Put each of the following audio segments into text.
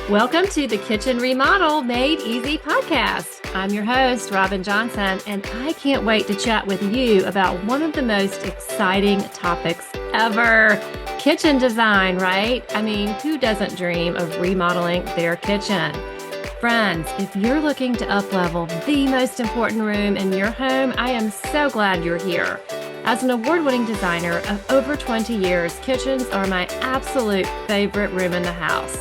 Welcome to the Kitchen Remodel Made Easy podcast. I'm your host, Robin Johnson, and I can't wait to chat with you about one of the most exciting topics ever. Kitchen design, right? I mean, who doesn't dream of remodeling their kitchen? Friends, if you're looking to up-level the most important room in your home, I am so glad you're here. As an award-winning designer of over 20 years, kitchens are my absolute favorite room in the house.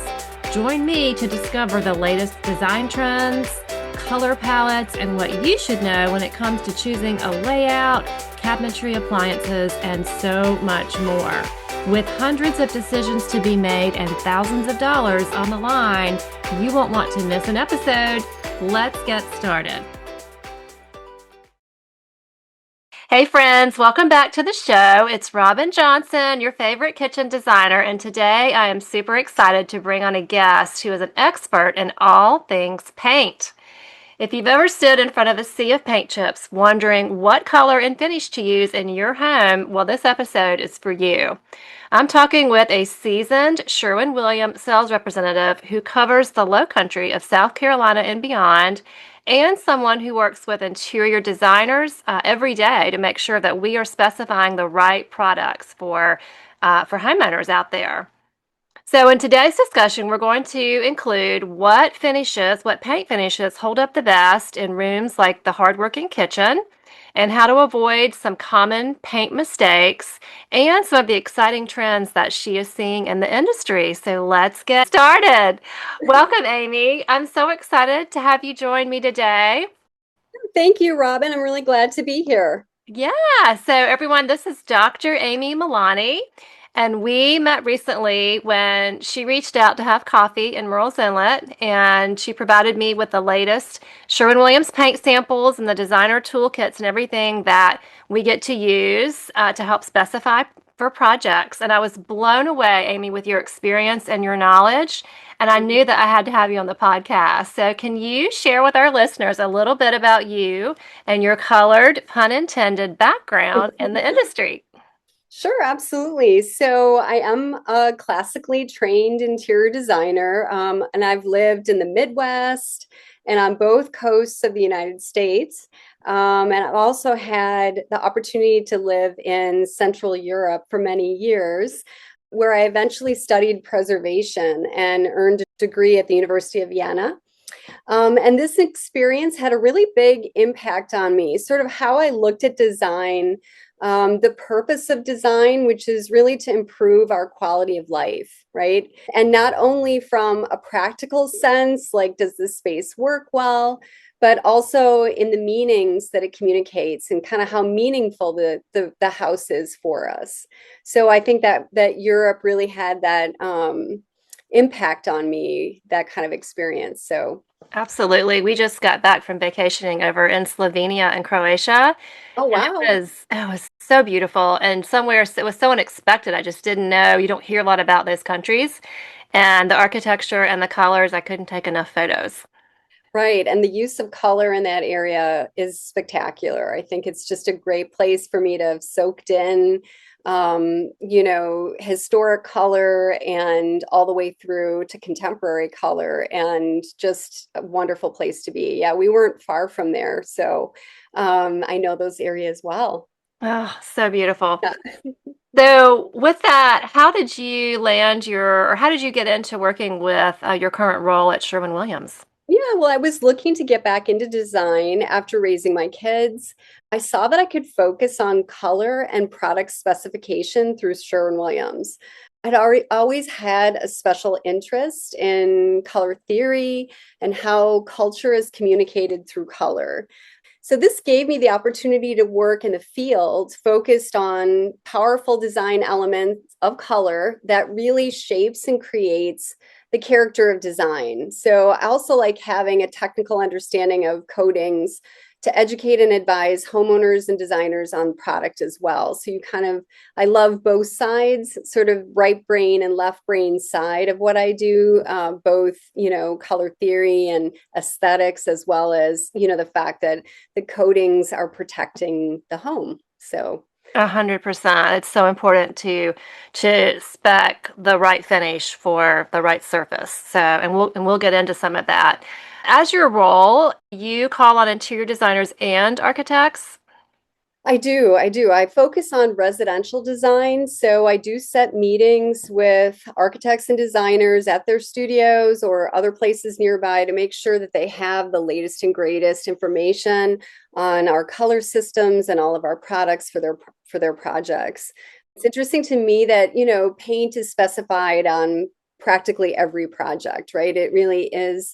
Join me to discover the latest design trends, color palettes, and what you should know when it comes to choosing a layout, cabinetry appliances, and so much more. With hundreds of decisions to be made and thousands of dollars on the line, you won't want to miss an episode. Let's get started. Hey friends, welcome back to the show. It's Robin Johnson, your favorite kitchen designer, and today I am super excited to bring on a guest who is an expert in all things paint. If you've ever stood in front of a sea of paint chips wondering what color and finish to use in your home, well, this episode is for you. I'm talking with a seasoned Sherwin-Williams sales representative who covers the Lowcountry of South Carolina and beyond, and someone who works with interior designers every day to make sure that we are specifying the right products for homeowners out there. So in today's discussion, we're going to include what paint finishes hold up the best in rooms like the hardworking kitchen, and how to avoid some common paint mistakes, and some of the exciting trends that she is seeing in the industry. So let's get started. Welcome, Amy. I'm so excited to have you join me today. Thank you, Robin. I'm really glad to be here. Yeah, so everyone, this is Dr. Amy Milani, and we met recently when she reached out to have coffee in Murrells Inlet, and she provided me with the latest Sherwin-Williams paint samples and the designer toolkits and everything that we get to use to help specify for projects. And I was blown away, Amy, with your experience and your knowledge. And I knew that I had to have you on the podcast. So, can you share with our listeners a little bit about you and your colored, pun intended, background in the industry? Sure, absolutely. So I am a classically trained interior designer, and I've lived in the Midwest and on both coasts of the United States. And I've also had the opportunity to live in Central Europe for many years, where I eventually studied preservation and earned a degree at the University of Vienna. And this experience had a really big impact on me, sort of how I looked at design, the purpose of design, which is really to improve our quality of life, right? And not only from a practical sense, like does this space work well, but also in the meanings that it communicates and kind of how meaningful the house is for us. So I think that Europe really had that impact on me, that kind of experience. So Absolutely. We just got back from vacationing over in Slovenia and Croatia, oh, and wow. it was so beautiful. And somewhere it was so unexpected. I just didn't know. You don't hear a lot about those countries, and the architecture and the colors. I couldn't take enough photos. Right. And the use of color in that area is spectacular. I think it's just a great place for me to have soaked in, historic color and all the way through to contemporary color, and just a wonderful place to be. Yeah, we weren't far from there. So I know those areas well. Oh, so beautiful. Yeah. So, with that, how did you or how did you get into working with your current role at Sherwin-Williams? Yeah, well, I was looking to get back into design after raising my kids. I saw that I could focus on color and product specification through Sherwin-Williams. I'd already always had a special interest in color theory and how culture is communicated through color. So this gave me the opportunity to work in the field focused on powerful design elements of color that really shapes and creates the character of design. So I also like having a technical understanding of coatings to educate and advise homeowners and designers on product as well. So I love both sides, sort of right brain and left brain side of what I do, both, color theory and aesthetics, as well as, the fact that the coatings are protecting the home. So 100%. It's so important to spec the right finish for the right surface. So, and we'll get into some of that. As your role, you call on interior designers and architects. I do. I do. I focus on residential design. So I do set meetings with architects and designers at their studios or other places nearby to make sure that they have the latest and greatest information on our color systems and all of our products for their projects. It's interesting to me that, paint is specified on practically every project, right? It really is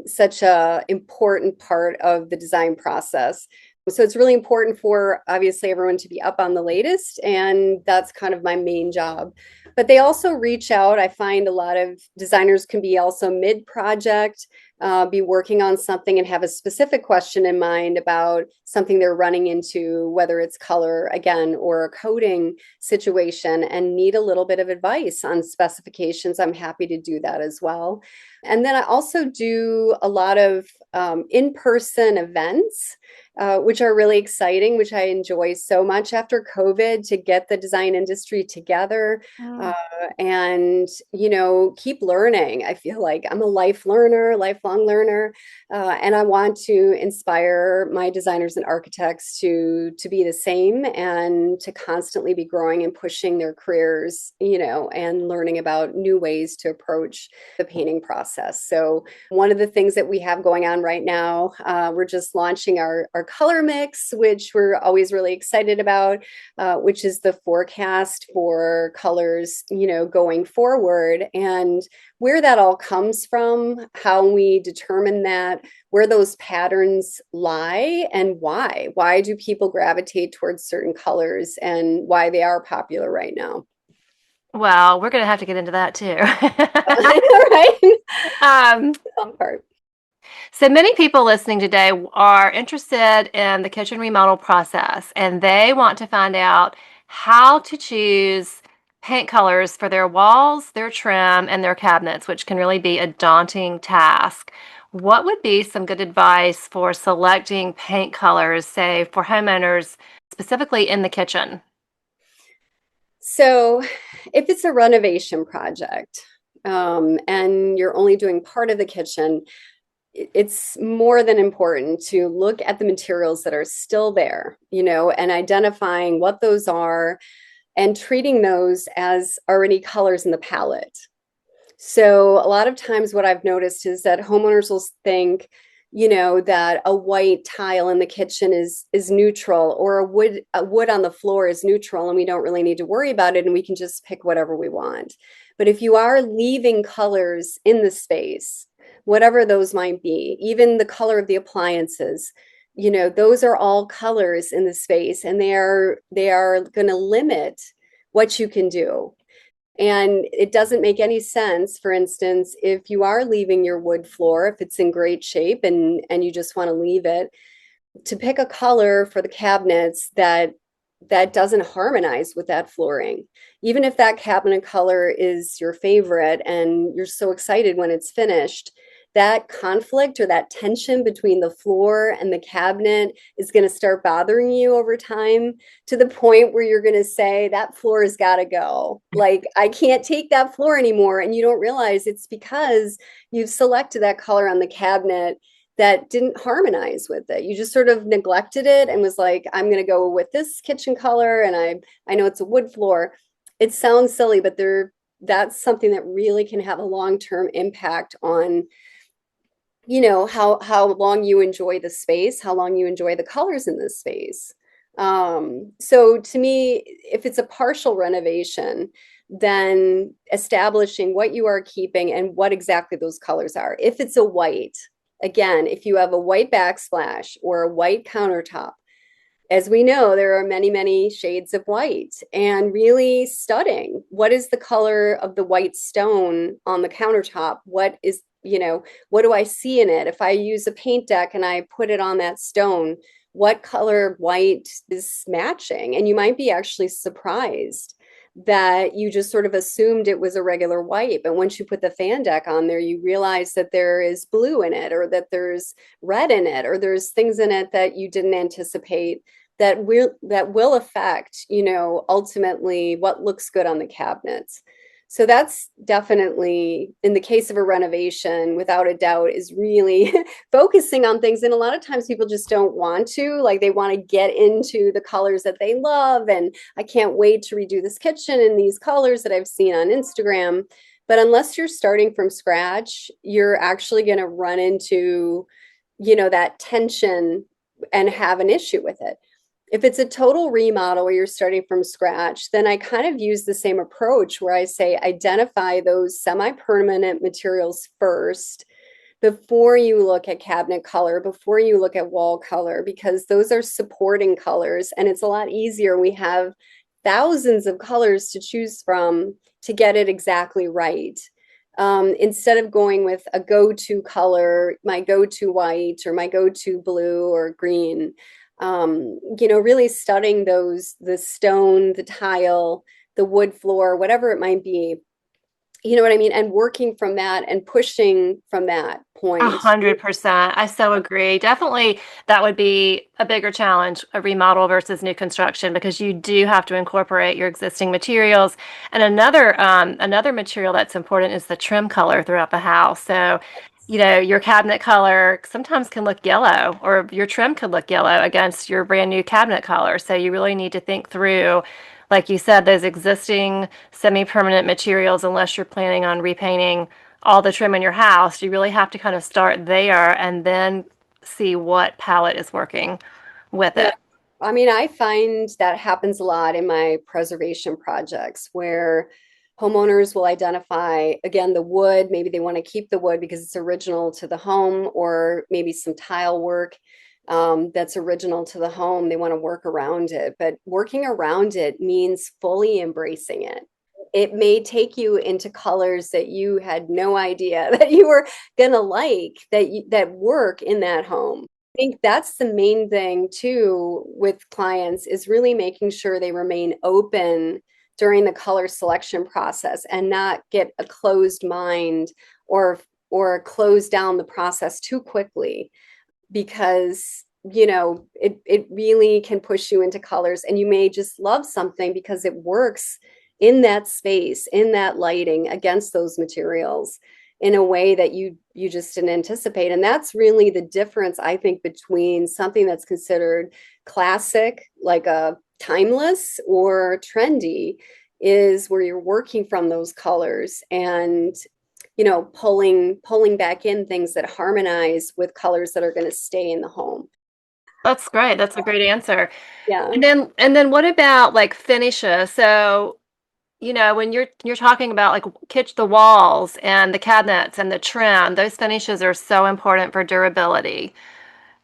such a important part of the design process. So it's really important for obviously everyone to be up on the latest, and that's kind of my main job. But they also reach out. I find a lot of designers can be also mid-project, be working on something and have a specific question in mind about something they're running into, whether it's color again or a coding situation, and need a little bit of advice on specifications. I'm happy to do that as well. And then I also do a lot of in-person events, which are really exciting, which I enjoy so much after COVID to get the design industry together uh, and, keep learning. I feel like I'm a lifelong learner, and I want to inspire my designers and architects to be the same and to constantly be growing and pushing their careers, and learning about new ways to approach the painting process. So one of the things that we have going on right now, we're just launching our color mix, which we're always really excited about, which is the forecast for colors, going forward, and where that all comes from, how we determine that, where those patterns lie, and why. Why do people gravitate towards certain colors and why they are popular right now? Well, we're going to have to get into that too. Right? um, Fun part. so many people listening today are interested in the kitchen remodel process, and they want to find out how to choose paint colors for their walls, their trim, and their cabinets, which can really be a daunting task. What would be some good advice for selecting paint colors, say for homeowners, specifically in the kitchen? So, if it's a renovation project, and you're only doing part of the kitchen, it's more than important to look at the materials that are still there, and identifying what those are and treating those as already colors in the palette. So a lot of times what I've noticed is that homeowners will think, that a white tile in the kitchen is neutral, or a wood on the floor is neutral, and we don't really need to worry about it, and we can just pick whatever we want. But if you are leaving colors in the space, whatever those might be, even the color of the appliances, those are all colors in the space, and they are going to limit what you can do. And it doesn't make any sense, for instance, if you are leaving your wood floor, if it's in great shape and you just want to leave it, to pick a color for the cabinets that doesn't harmonize with that flooring. Even if that cabinet color is your favorite and you're so excited when it's finished, that conflict or that tension between the floor and the cabinet is going to start bothering you over time, to the point where you're going to say that floor has got to go. Like, I can't take that floor anymore. And you don't realize it's because you've selected that color on the cabinet that didn't harmonize with it. You just sort of neglected it and was like, I'm going to go with this kitchen color. And I know it's a wood floor. It sounds silly, but that's something that really can have a long-term impact on, how long you enjoy the space, how long you enjoy the colors in this space. So to me, if it's a partial renovation, then establishing what you are keeping and what exactly those colors are. If it's a white, again, if you have a white backsplash or a white countertop, as we know, there are many, many shades of white, and really studying what is the color of the white stone on the countertop? What do I see in it? If I use a paint deck and I put it on that stone, what color white is matching? And you might be actually surprised that you just sort of assumed it was a regular white. But once you put the fan deck on there, you realize that there is blue in it, or that there's red in it, or there's things in it that you didn't anticipate that will affect, ultimately what looks good on the cabinets. So that's definitely, in the case of a renovation, without a doubt, is really focusing on things. And a lot of times people just don't want to, like they want to get into the colors that they love. And I can't wait to redo this kitchen in these colors that I've seen on Instagram. But unless you're starting from scratch, you're actually going to run into, that tension and have an issue with it. If it's a total remodel where you're starting from scratch, then I kind of use the same approach where I say identify those semi-permanent materials first before you look at cabinet color, before you look at wall color, because those are supporting colors and it's a lot easier. We have thousands of colors to choose from to get it exactly right. Instead of going with a go-to color, my go-to white or my go-to blue or green, really studying the stone, the tile, the wood floor, whatever it might be, you know what I mean? And working from that and pushing from that A point. 100%. I so agree. Definitely, that would be a bigger challenge, a remodel versus new construction, because you do have to incorporate your existing materials. And another material that's important is the trim color throughout the house. So, your cabinet color sometimes can look yellow, or your trim could look yellow against your brand new cabinet color. So you really need to think through, like you said, those existing semi-permanent materials, unless you're planning on repainting all the trim in your house. You really have to kind of start there and then see what palette is working with Yeah. it. I mean, I find that happens a lot in my preservation projects where homeowners will identify, again, the wood. Maybe they want to keep the wood because it's original to the home, or maybe some tile work that's original to the home. They want to work around it, but working around it means fully embracing it. It may take you into colors that you had no idea that you were gonna like, that work in that home. I think that's the main thing too with clients, is really making sure they remain open during the color selection process and not get a closed mind, or close down the process too quickly, because it really can push you into colors, and you may just love something because it works in that space, in that lighting, against those materials in a way that you just didn't anticipate. And that's really the difference, I think, between something that's considered classic, like a timeless, or trendy, is where you're working from those colors and pulling back in things that harmonize with colors that are going to stay in the home. That's great. That's a great answer. Yeah. And then what about like finishes? So, when you're talking about like the walls and the cabinets and the trim, those finishes are so important for durability.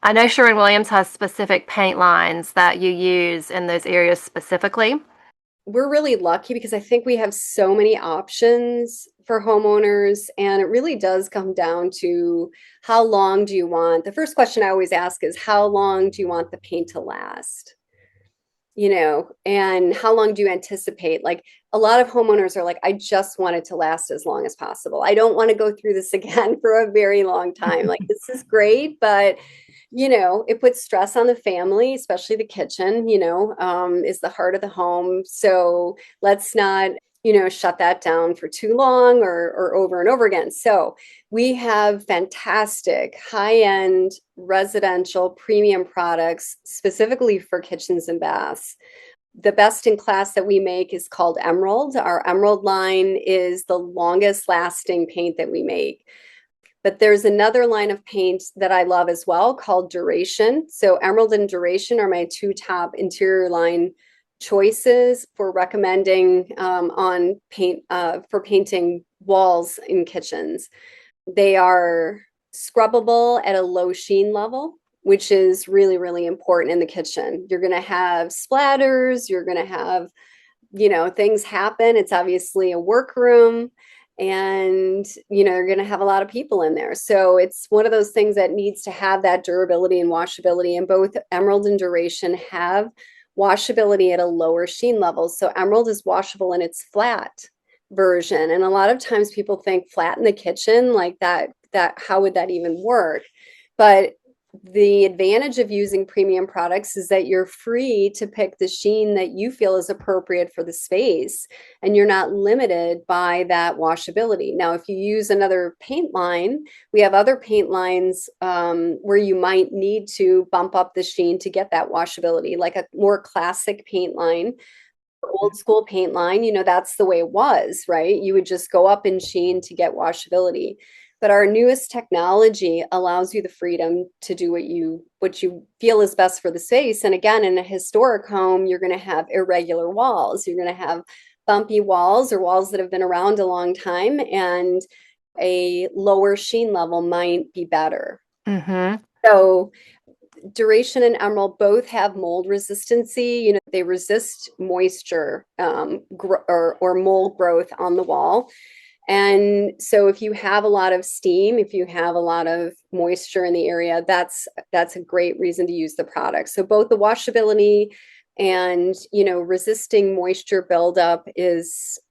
I know Sherwin-Williams has specific paint lines that you use in those areas specifically. We're really lucky because I think we have so many options for homeowners, and it really does come down to how long do you want. The first question I always ask is, how long do you want the paint to last? And how long do you anticipate? Like, a lot of homeowners are like, I just want it to last as long as possible. I don't want to go through this again for a very long time. Like, this is great, but it puts stress on the family, especially the kitchen, is the heart of the home. So let's not, shut that down for too long, or over and over again. So we have fantastic high-end residential premium products specifically for kitchens and baths. The best in class that we make is called Emerald. Our Emerald line is the longest lasting paint that we make. But there's another line of paint that I love as well called Duration. So Emerald and Duration are my two top interior line choices for recommending on paint for painting walls in kitchens. They are scrubbable at a low sheen level, which is really, really important in the kitchen. You're going to have splatters, you're going to have, things happen. It's obviously a workroom, and you're going to have a lot of people in there. So it's one of those things that needs to have that durability and washability. And both Emerald and Duration have washability at a lower sheen level. So Emerald is washable in its flat version. And a lot of times people think flat in the kitchen, like that how would that even work? But the advantage of using premium products is that you're free to pick the sheen that you feel is appropriate for the space, and you're not limited by that washability. Now, if you use another paint line, we have other paint lines where you might need to bump up the sheen to get that washability, like a more classic paint line, old school paint line, that's the way it was, right? You would just go up in sheen to get washability. But our newest technology allows you the freedom to do what you feel is best for the space. And again, in a historic home, you're going to have irregular walls. You're going to have bumpy walls or walls that have been around a long time, and a lower sheen level might be better. Mm-hmm. So Duration and Emerald both have mold resistancy. They resist moisture or mold growth on the wall. And so if you have a lot of steam, if you have a lot of moisture in the area, that's a great reason to use the product. So both the washability and resisting moisture buildup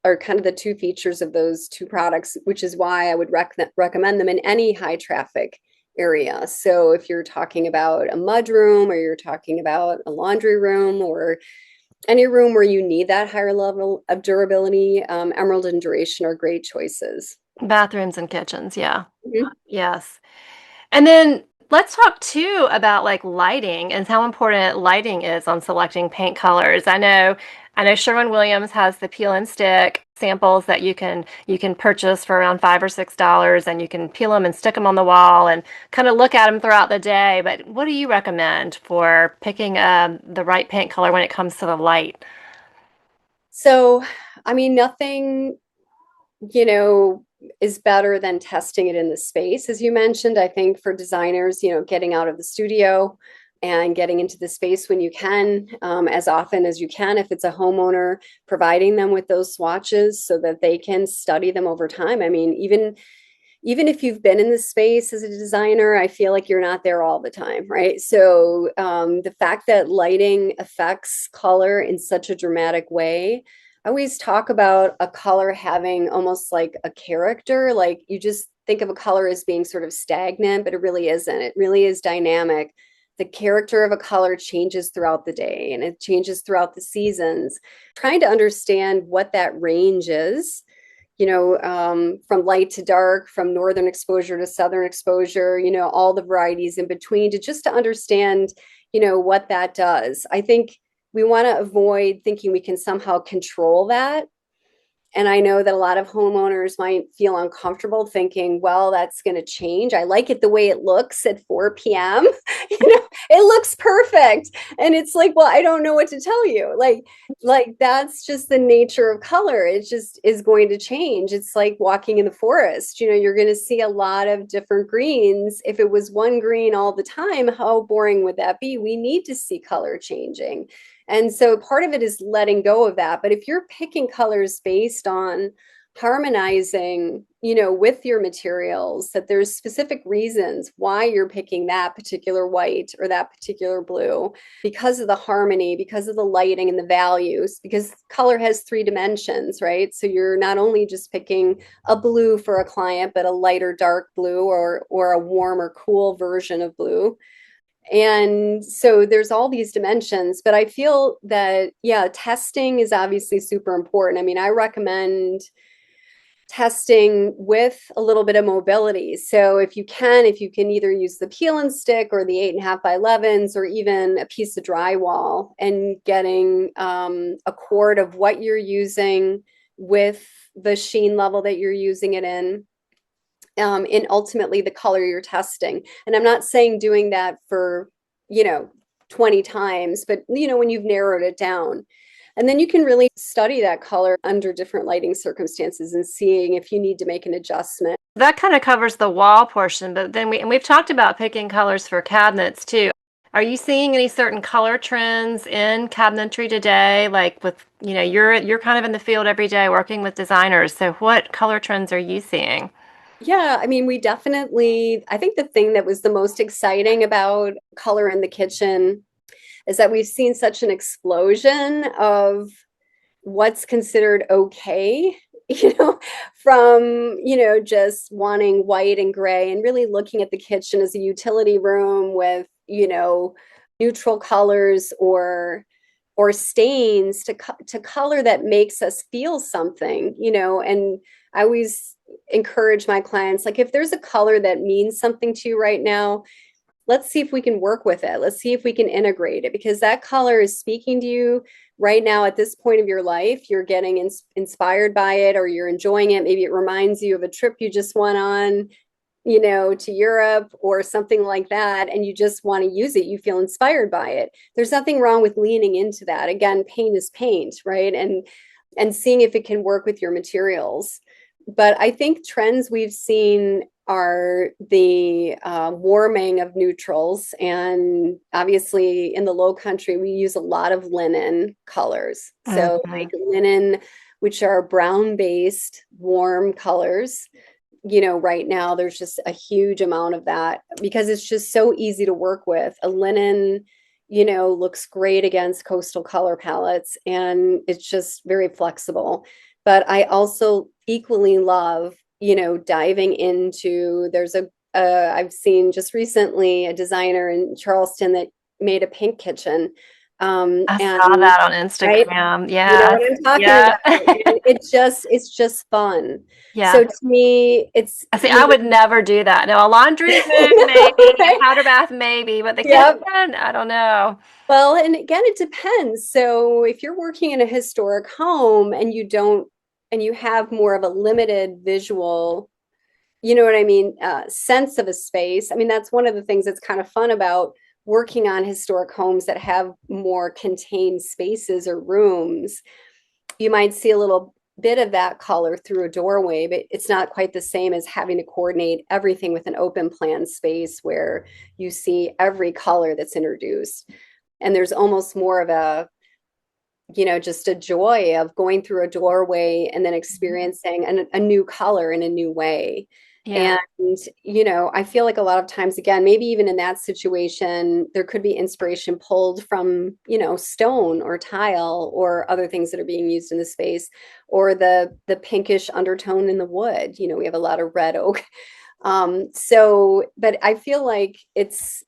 are kind of the two features of those two products, which is why I would recommend them in any high traffic area. So if you're talking about a mud room, or you're talking about a laundry room, or any room where you need that higher level of durability, Emerald and Duration are great choices. Bathrooms and kitchens, yeah. Mhm. Yes. And then let's talk too about like lighting and how important lighting is on selecting paint colors. I know Sherwin-Williams has the peel and stick samples that you can purchase for around $5 or $6, and you can peel them and stick them on the wall and kind of look at them throughout the day. But what do you recommend for picking the right paint color when it comes to the light? So, I mean, nothing, you know, is better than testing it in the space. As you mentioned, I think for designers, getting out of the studio and getting into the space when you can, as often as you can, if it's a homeowner, providing them with those swatches so that they can study them over time. I mean, even if you've been in the space as a designer, I feel like you're not there all the time, right? So the fact that lighting affects color in such a dramatic way, I always talk about a color having almost like a character. Like, you just think of a color as being sort of stagnant, but it really isn't. It really is dynamic. The character of a color changes throughout the day, and it changes throughout the seasons. Trying to understand what that range is, from light to dark, from northern exposure to southern exposure, all the varieties in between, to understand, what that does. I think we want to avoid thinking we can somehow control that. And I know that a lot of homeowners might feel uncomfortable thinking, well, that's going to change. I like it the way it looks at 4 p.m. It looks perfect. And it's like, well, I don't know what to tell you. Like that's just the nature of color. It just is going to change. It's like walking in the forest. You're going to see a lot of different greens. If it was one green all the time, how boring would that be? We need to see color changing. And so part of it is letting go of that. But if you're picking colors based on harmonizing, with your materials, that there's specific reasons why you're picking that particular white or that particular blue, because of the harmony, because of the lighting and the values, because color has 3 dimensions, right? So you're not only just picking a blue for a client, but a lighter dark blue, or a warm or cool version of blue. And so there's all these dimensions, but I feel that, yeah, testing is obviously super important. I mean, I recommend testing with a little bit of mobility. So if you can either use the peel and stick, or the 8.5 by 11s, or even a piece of drywall, and getting a quart of what you're using with the sheen level that you're using it in ultimately the color you're testing. And I'm not saying doing that for, you know, 20 times, but, when you've narrowed it down. And then you can really study that color under different lighting circumstances and seeing if you need to make an adjustment. That kind of covers the wall portion, but then we've talked about picking colors for cabinets too. Are you seeing any certain color trends in cabinetry today? Like with, you're kind of in the field every day working with designers. So what color trends are you seeing? Yeah, I mean, I think the thing that was the most exciting about color in the kitchen is that we've seen such an explosion of what's considered okay from, just wanting white and gray and really looking at the kitchen as a utility room with, neutral colors or stains to color that makes us feel something, and I always encourage my clients, like, if there's a color that means something to you right now, let's see if we can work with it. Let's see if we can integrate it, because that color is speaking to you right now at this point of your life. You're getting inspired by it, or you're enjoying it. Maybe it reminds you of a trip you just went on, to Europe or something like that, and you just want to use it. You feel inspired by it. There's nothing wrong with leaning into that. Again, paint is paint, right? And seeing if it can work with your materials. But I think trends we've seen are the warming of neutrals. And obviously, in the Lowcountry, we use a lot of linen colors. So, Mhm. like linen, which are brown based, warm colors. Right now, there's just a huge amount of that because it's just so easy to work with. A linen, looks great against coastal color palettes, and it's just very flexible. But I also equally love, diving into, I've seen just recently a designer in Charleston that made a pink kitchen. I saw And that on right, Instagram. you know what Yes. I'm talking Yeah. about. And it's just fun. So Yeah. to me, it's, I see, I would never do that. No, a laundry room, no, maybe, a right? powder bath, maybe, but the kitchen, Yep. I don't know. Well, and again, it depends. So if you're working in a historic home and you have more of a limited visual, you know what I mean, sense of a space. I mean, that's one of the things that's kind of fun about working on historic homes that have more contained spaces or rooms. You might see a little bit of that color through a doorway, but it's not quite the same as having to coordinate everything with an open plan space where you see every color that's introduced. And there's almost more of just a joy of going through a doorway and then experiencing a new color in a new way. Yeah. And, I feel like a lot of times, again, maybe even in that situation, there could be inspiration pulled from, stone or tile or other things that are being used in the space, or the pinkish undertone in the wood. We have a lot of red oak. But I feel like it's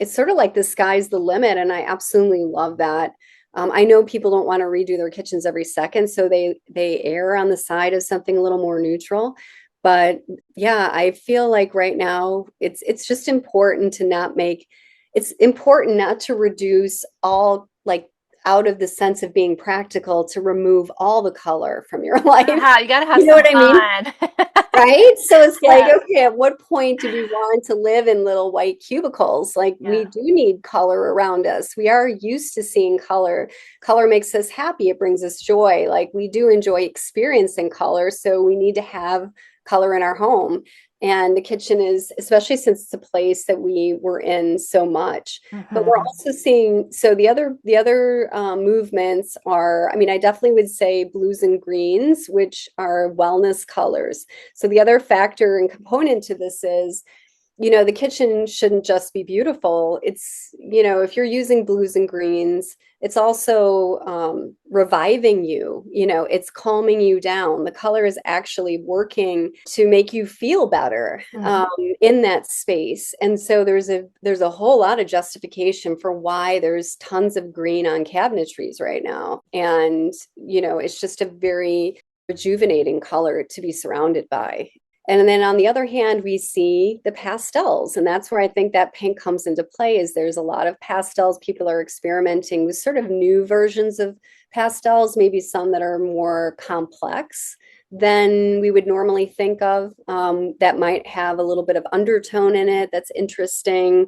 sort of like the sky's the limit, and I absolutely love that. I know people don't want to redo their kitchens every second, so they err on the side of something a little more neutral. But yeah, I feel like right now it's just important to not make it's important not to reduce all, like, out of the sense of being practical, to remove all the color from your life. You gotta have You know some what I mean? fun. Right? So it's like, Yeah. okay, at what point do we want to live in little white cubicles? Like, we Yeah. do need color around us. We are used to seeing color. Color makes us happy. It brings us joy. Like, we do enjoy experiencing color. So we need to have color in our home. And the kitchen is, especially since it's a place that we were in so much. But we're Hmm. also seeing, so the other movements are, I mean, I definitely would say blues and greens, which are wellness colors. So the other factor and component to this is, the kitchen shouldn't just be beautiful. It's, if you're using blues and greens, it's also reviving you, it's calming you down. The color is actually working to make you feel better Hmm. in that space. And so there's a whole lot of justification for why there's tons of green on cabinetries right now. And, it's just a very rejuvenating color to be surrounded by. And then on the other hand, we see the pastels. And that's where I think that pink comes into play, is there's a lot of pastels. People are experimenting with sort of new versions of pastels, maybe some that are more complex than we would normally think of, that might have a little bit of undertone in it that's interesting.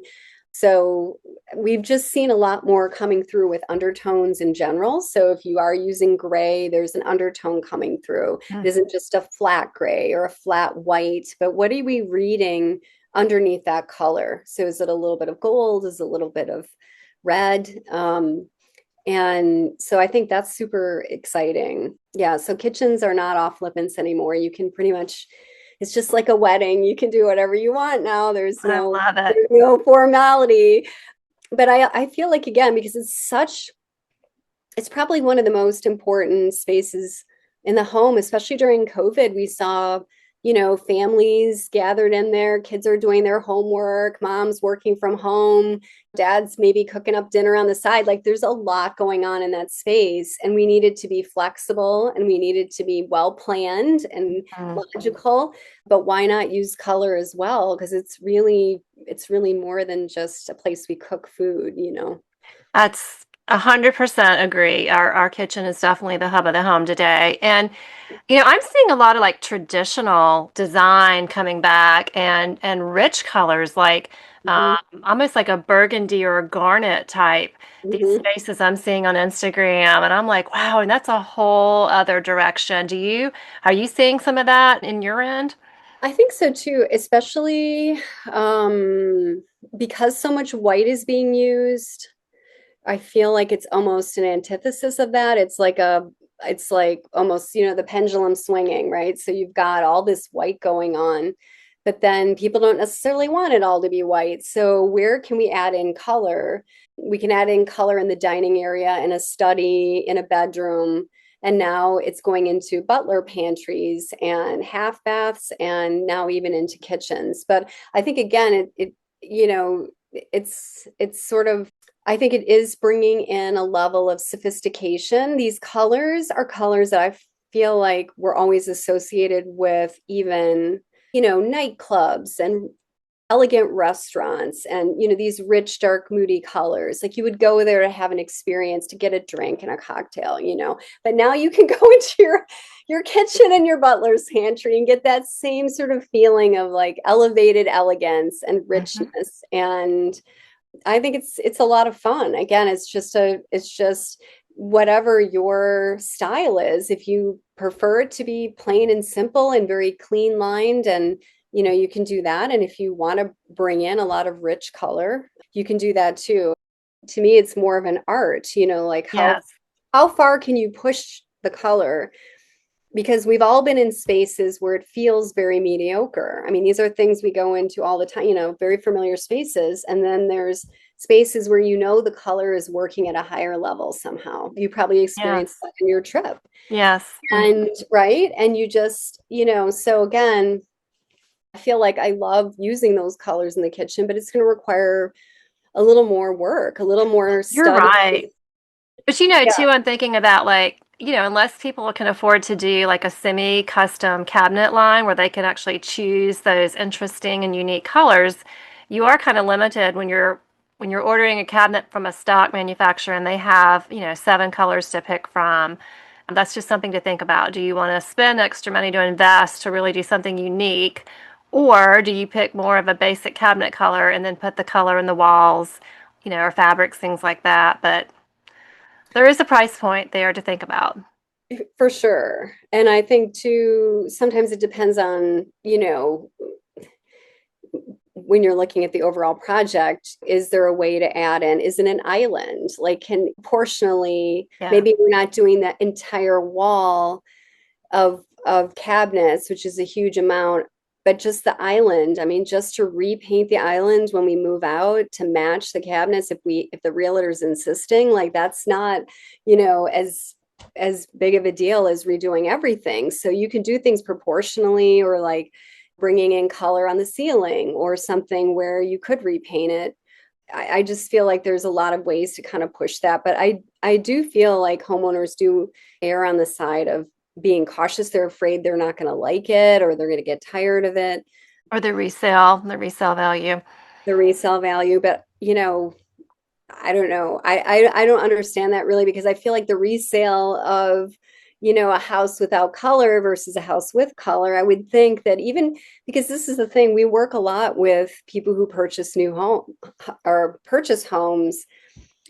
So we've just seen a lot more coming through with undertones in general. So if you are using gray, there's an undertone coming through. It isn't just a flat gray or a flat white, but what are we reading underneath that color? So is it a little bit of gold? Is it a little bit of red? And so I think that's super exciting. Yeah, so kitchens are not off limits anymore. You can pretty much, it's just like a wedding. You can do whatever you want now. There's I no love it. there's no formality. But I feel like, again, because it's probably one of the most important spaces in the home, especially during COVID. We saw, families gathered in there, kids are doing their homework, mom's working from home, dad's maybe cooking up dinner on the side. Like there's a lot going on in that space, and we needed to be flexible and we needed to be well planned and Mm. logical. But why not use color as well? Because it's really more than just a place we cook food. That's 100% agree. Our kitchen is definitely the hub of the home today. And I'm seeing a lot of like traditional design coming back and rich colors like Mhm, almost like a burgundy or a garnet type. These mhm. spaces I'm seeing on Instagram, and I'm like, wow, and that's a whole other direction. Are you seeing some of that in your end? I think so too, especially because so much white is being used. I feel like it's almost an antithesis of that. It's like almost, the pendulum swinging, right? So you've got all this white going on, but then people don't necessarily want it all to be white. So where can we add in color? We can add in color in the dining area, in a study, in a bedroom. And now it's going into butler pantries and half baths and now even into kitchens. But I think again, it's sort of, I think it is bringing in a level of sophistication. These colors are colors that I feel like were always associated with even, nightclubs and elegant restaurants and, these rich, dark, moody colors. Like you would go there to have an experience, to get a drink and a cocktail. But now you can go into your kitchen and your butler's pantry and get that same sort of feeling of like elevated elegance and Mhm. richness. And I think it's a lot of fun. Again, it's just whatever your style is. If you prefer it to be plain and simple and very clean lined, and you can do that. And if you want to bring in a lot of rich color, you can do that too. To me, it's more of an art, like Yes. how far can you push the color, because we've all been in spaces where it feels very mediocre. I mean, these are things we go into all the time, very familiar spaces. And then there's spaces where the color is working at a higher level somehow. You probably Yes. experienced that in your trip. Yes. Mhm. And right. And you just, so again, I feel like I love using those colors in the kitchen, but it's going to require a little more work, a little more You're study. right. But Yeah. too, I'm thinking about like, unless people can afford to do like a semi-custom cabinet line where they can actually choose those interesting and unique colors, you are kind of limited when you're ordering a cabinet from a stock manufacturer and they have, 7 colors to pick from. And that's just something to think about. Do you want to spend extra money to invest to really do something unique? Or do you pick more of a basic cabinet color and then put the color in the walls, or fabrics, things like that? But there is a price point there to think about. For sure. And I think too, sometimes it depends on, when you're looking at the overall project, is there a way to add in? Is it an island? Like, can proportionally, Yeah. maybe we're not doing that entire wall of cabinets, which is a huge amount, but just the island. I mean, just to repaint the island when we move out to match the cabinets, if the realtor's insisting, like that's not, as big of a deal as redoing everything. So you can do things proportionally, or like bringing in color on the ceiling or something where you could repaint it. I just feel like there's a lot of ways to kind of push that. But I do feel like homeowners do err on the side of being cautious. They're afraid they're not going to like it or they're going to get tired of it, Or the resale value. the resale value. But, I don't know. I don't understand that really, because I feel like the resale of, a house without color versus a house with color, I would think that, even because this is the thing, we work a lot with people who purchase new home or purchase homes.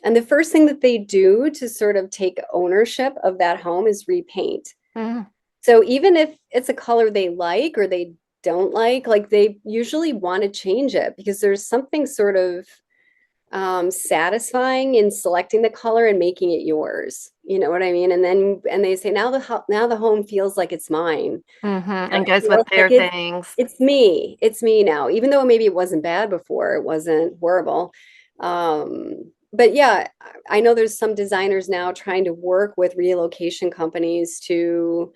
And the first thing that they do to sort of take ownership of that home is repaint. Mhm. So even if it's a color they like or they don't like they usually want to change it, because there's something sort of satisfying in selecting the color and making it yours. You know what I mean? And they say now the home feels like it's mine. And It goes with feels like their things. it's me. It's me now. Even though maybe it wasn't bad before, it wasn't horrible. Um, but yeah, I know there's some designers now trying to work with relocation companies to,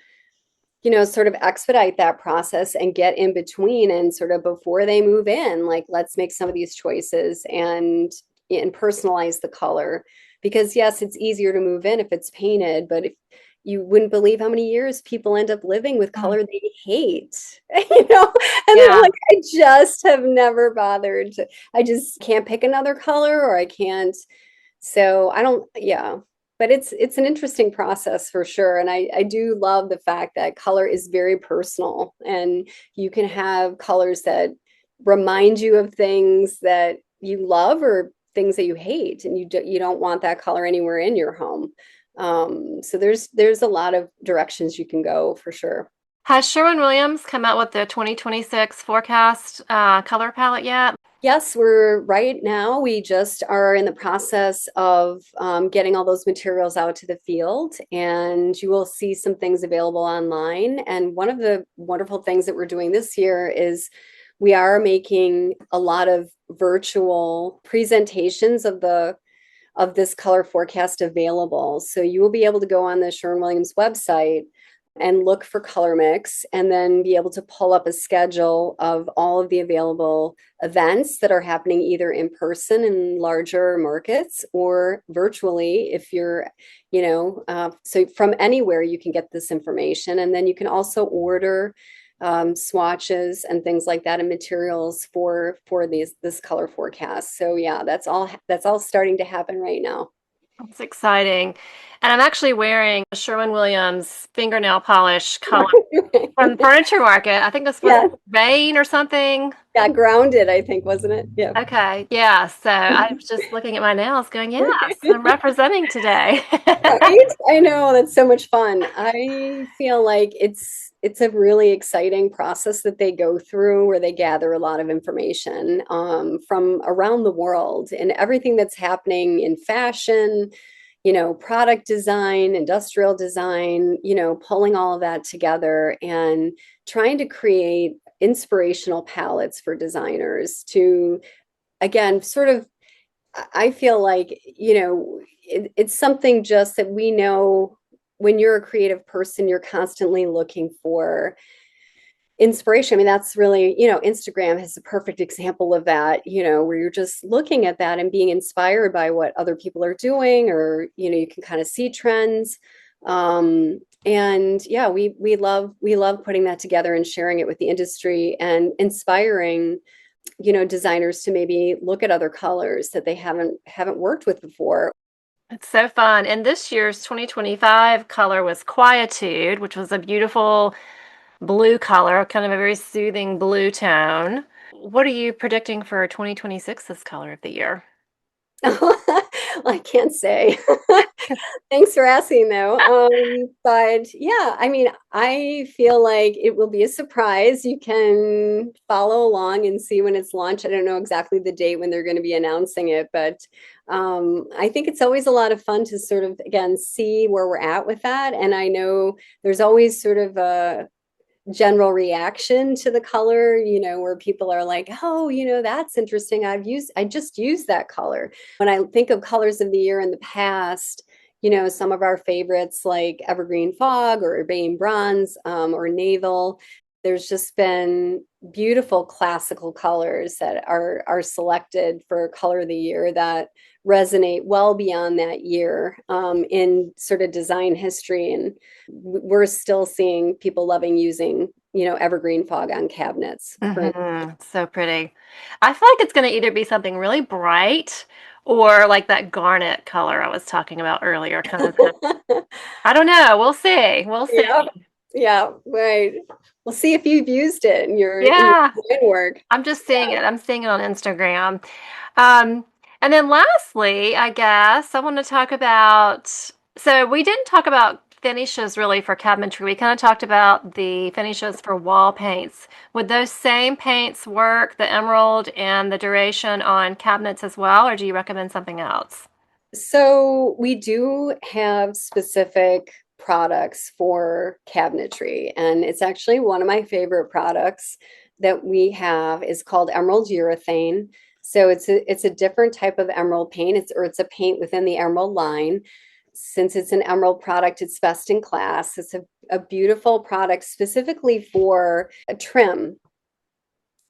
sort of expedite that process and get in between and sort of before they move in, like let's make some of these choices and personalize the color. Because yes, it's easier to move in if it's painted, but if you wouldn't believe how many years people end up living with Mm. color they hate, you know, and they're Yeah. like, I just have never bothered to, I just can't pick another color or I can't. So I don't, yeah, but it's an interesting process for sure. And I do love the fact that color is very personal and you can have colors that remind you of things that you love or things that you hate, and you don't want that color anywhere in your home. So there's a lot of directions you can go for sure. Has Sherwin-Williams come out with the 2026 forecast color palette yet? Yes, we're right now. We just are in the process of getting all those materials out to the field, and you will see some things available online. And one of the wonderful things that we're doing this year is we are making a lot of virtual presentations of this color forecast available. So you will be able to go on the Sherwin-Williams website and look for color mix and then be able to pull up a schedule of all of the available events that are happening either in person in larger markets or virtually if you're, so from anywhere you can get this information. And then you can also order swatches and things like that and materials for this color forecast. So yeah, that's all starting to happen right now. It's exciting. And I'm actually wearing a Sherwin-Williams fingernail polish color from the furniture market. I think this was Yeah, Rain or something. yeah, grounded, I think, wasn't it? Yeah. Okay, yeah. So I was just looking at my nails going, yes, I'm representing today. Right? I know that's so much fun. I feel like it's a really exciting process that they go through where they gather a lot of information from around the world and everything that's happening in fashion, product design, industrial design, pulling all of that together and trying to create inspirational palettes for designers to, again, sort of I feel like, it's something just that we know when you're a creative person, you're constantly looking for inspiration. I mean, that's really, Instagram is a perfect example of that, where you're just looking at that and being inspired by what other people are doing, or, you can kind of see trends. And yeah, we love putting that together and sharing it with the industry and inspiring designers to maybe look at other colors that they haven't worked with before. It's so fun. And this year's 2025 color was Quietude, which was a beautiful blue color, kind of a very soothing blue tone. What are you predicting for 2026's color of the year? I can't say. Thanks for asking though. But yeah, I mean, I feel like it will be a surprise. You can follow along and see when it's launched. I don't know exactly the date when they're going to be announcing it, but I think it's always a lot of fun to sort of, again, see where we're at with that. And I know there's always sort of a general reaction to the color, where people are like, oh, that's interesting. I just used that color. When I think of colors of the year in the past, some of our favorites like Evergreen Fog or Urbane Bronze or Naval, there's just been beautiful classical colors that are selected for color of the year that resonate well beyond that year in sort of design history. And we're still seeing people loving using, evergreen fog on cabinets. So pretty. I feel like it's going to either be something really bright or like that garnet color I was talking about earlier. Kind of, I don't know. We'll see. We'll see. Yeah, yeah, right. We'll see if you've used it in your Yeah, design work. I'm just seeing it. I'm seeing it on Instagram. Um, and then lastly, I guess I want to talk about, so we didn't talk about finishes really for cabinetry. We kind of talked about the finishes for wall paints. Would those same paints work, the emerald and the duration on cabinets as well, or do you recommend something else? So we do have specific products for cabinetry, and it's actually one of my favorite products that we have is called Emerald Urethane. So it's a different type of emerald paint. It's a paint within the emerald line. Since it's an emerald product, it's best in class. It's a beautiful product specifically for a trim.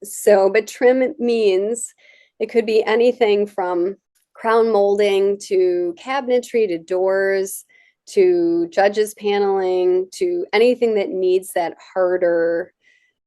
So, but trim means it could be anything from crown molding to cabinetry to doors to judges paneling to anything that needs that harder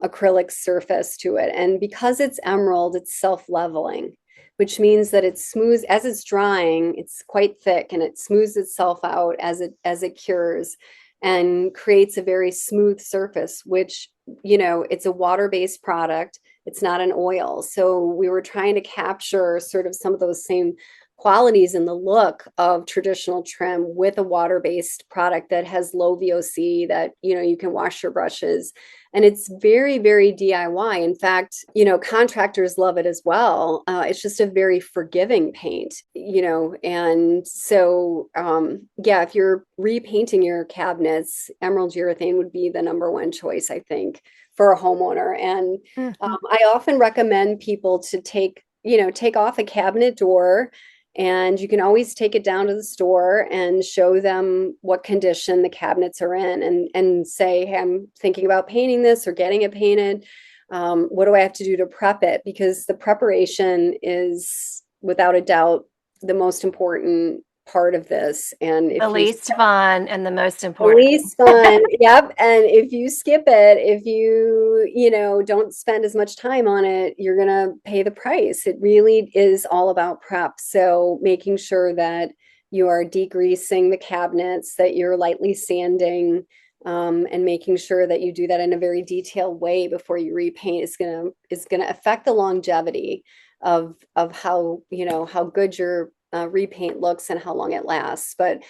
acrylic surface to it. And because it's emerald, it's self-leveling, which means that it smooths as it's drying, it's quite thick and it smooths itself out as it cures and creates a very smooth surface, which, it's a water-based product. It's not an oil. So we were trying to capture sort of some of those same qualities in the look of traditional trim with a water-based product that has low VOC that, you can wash your brushes. And it's very, very DIY. In fact, contractors love it as well. It's just a very forgiving paint, and so, yeah, if you're repainting your cabinets, emerald urethane would be the number one choice, I think, for a homeowner. And Mhm. I often recommend people to take off a cabinet door, and you can always take it down to the store and show them what condition the cabinets are in and say, hey, I'm thinking about painting this or getting it painted. What do I have to do to prep it? Because the preparation is without a doubt the most important part of this. And The if you least fun and the most the important. least fun, yep. And if you skip it, if you don't spend as much time on it, you're gonna pay the price. It really is all about prep. So making sure that you are degreasing the cabinets, that you're lightly sanding, and making sure that you do that in a very detailed way before you repaint is gonna affect the longevity of how good your repaint looks and how long it lasts. But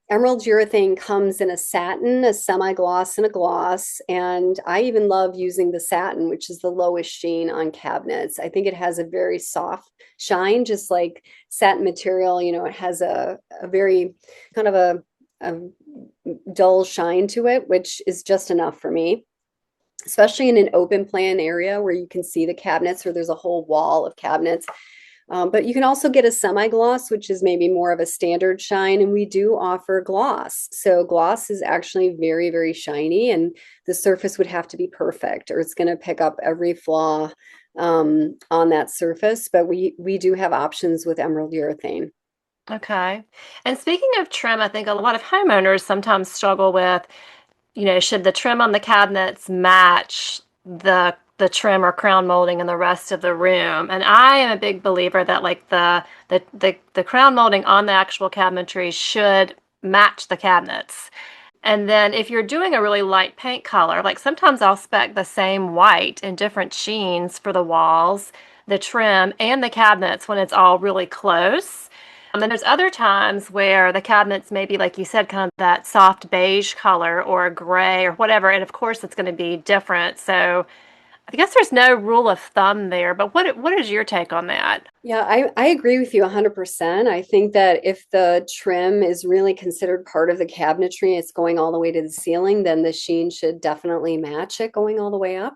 emerald urethane comes in a satin, a semi-gloss, and a gloss. And I even love using the satin, which is the lowest sheen on cabinets. I think it has a very soft shine, just like satin material. It has a very kind of a dull shine to it, which is just enough for me, especially in an open plan area where you can see the cabinets or there's a whole wall of cabinets. But you can also get a semi-gloss, which is maybe more of a standard shine, and we do offer gloss. So gloss is actually very, very shiny, and the surface would have to be perfect, or it's going to pick up every flaw on that surface. But we do have options with emerald urethane. Okay. And speaking of trim, I think a lot of homeowners sometimes struggle with, should the trim on the cabinets match the trim or crown molding in the rest of the room? And I am a big believer that like the crown molding on the actual cabinetry should match the cabinets. And then if you're doing a really light paint color, like sometimes I'll spec the same white in different sheens for the walls, the trim, and the cabinets when it's all really close. And then there's other times where the cabinets may be, like you said, kind of that soft beige color or a gray or whatever. And of course, it's going to be different. So I guess there's no rule of thumb there. But what is your take on that? Yeah, I agree with you 100%. I think that if the trim is really considered part of the cabinetry, it's going all the way to the ceiling, then the sheen should definitely match it going all the way up.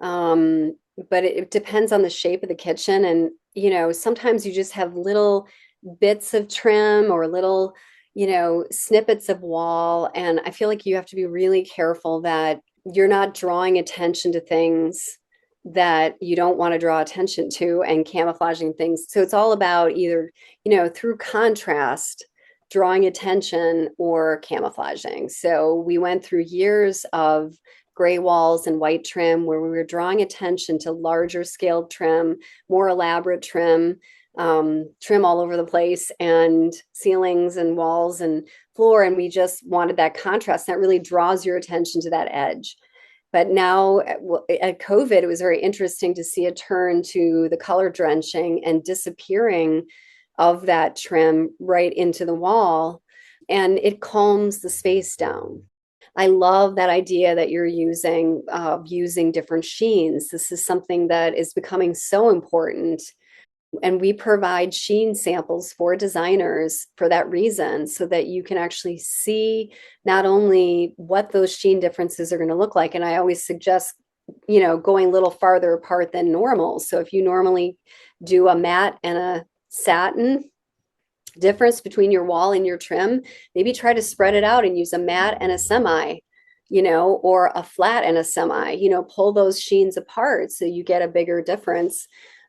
But it depends on the shape of the kitchen. And, sometimes you just have little bits of trim or little, snippets of wall. And I feel like you have to be really careful that you're not drawing attention to things that you don't want to draw attention to and camouflaging things. So it's all about either, through contrast, drawing attention or camouflaging. So we went through years of gray walls and white trim where we were drawing attention to larger scaled trim, more elaborate trim, trim all over the place, and ceilings and walls and floor. And we just wanted that contrast that really draws your attention to that edge. But now at COVID, it was very interesting to see a turn to the color drenching and disappearing of that trim right into the wall. And it calms the space down. I love that idea that you're using different sheens. This is something that is becoming so important, and we provide sheen samples for designers for that reason, so that you can actually see not only what those sheen differences are going to look like. And I always suggest going a little farther apart than normal. So if you normally do a matte and a satin difference between your wall and your trim, maybe try to spread it out and use a matte and a semi, or a flat and a semi, pull those sheens apart so you get a bigger difference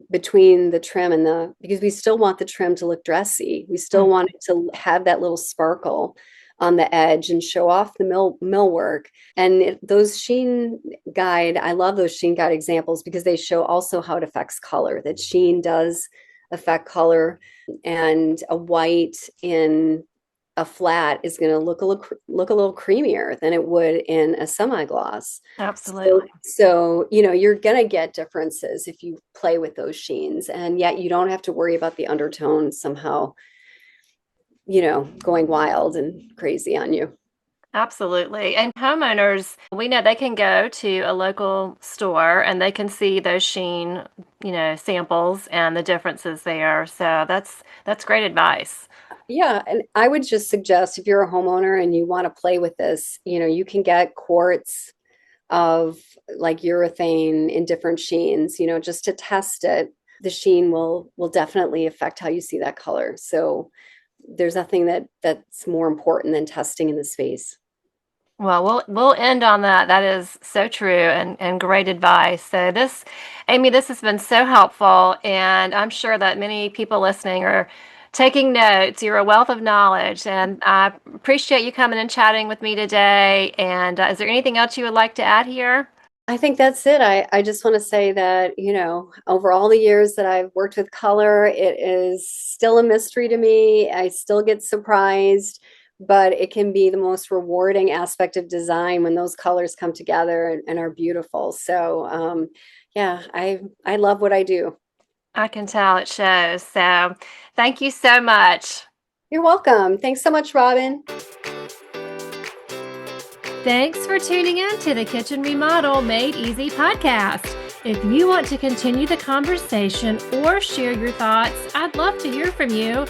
between the trim and because we still want the trim to look dressy. We still want it to have that little sparkle on the edge and show off the millwork. And those sheen guide, I love those sheen guide examples because they show also how it affects color, that sheen does affect color, and a white in a flat is going to look a little creamier than it would in a semi-gloss. Absolutely. So, you're going to get differences if you play with those sheens, and yet you don't have to worry about the undertones somehow, going wild and crazy on you. Absolutely. And homeowners, we know they can go to a local store and they can see those sheen, samples and the differences there. So that's great advice. Yeah, and I would just suggest if you're a homeowner and you want to play with this, you can get quarts of like urethane in different sheens, just to test it. The sheen will definitely affect how you see that color. So there's nothing that's more important than testing in the space. Well, we'll end on that. That is so true and great advice. So Amy, this has been so helpful, and I'm sure that many people listening are taking notes. You're a wealth of knowledge, and I appreciate you coming and chatting with me today. And is there anything else you would like to add here? I think that's it. I just want to say that, over all the years that I've worked with color, it is still a mystery to me. I still get surprised, but it can be the most rewarding aspect of design when those colors come together and are beautiful. So, yeah, I love what I do. I can tell it shows. So thank you so much. You're welcome. Thanks so much, Robin. Thanks for tuning in to the Kitchen Remodel Made Easy podcast. If you want to continue the conversation or share your thoughts, I'd love to hear from you.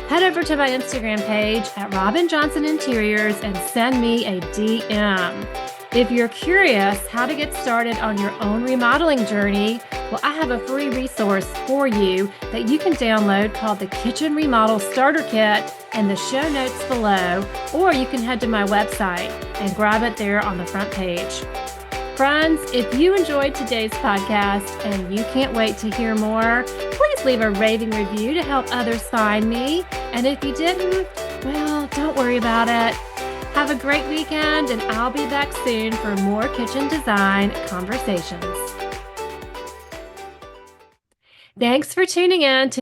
Head over to my Instagram page at Robin Johnson Interiors and send me a DM. If you're curious how to get started on your own remodeling journey, well, I have a free resource for you that you can download called the Kitchen Remodel Starter Kit in the show notes below, or you can head to my website and grab it there on the front page. Friends, if you enjoyed today's podcast and you can't wait to hear more, please leave a raving review to help others find me. And if you didn't, well, don't worry about it. Have a great weekend, and I'll be back soon for more kitchen design conversations. Thanks for tuning in to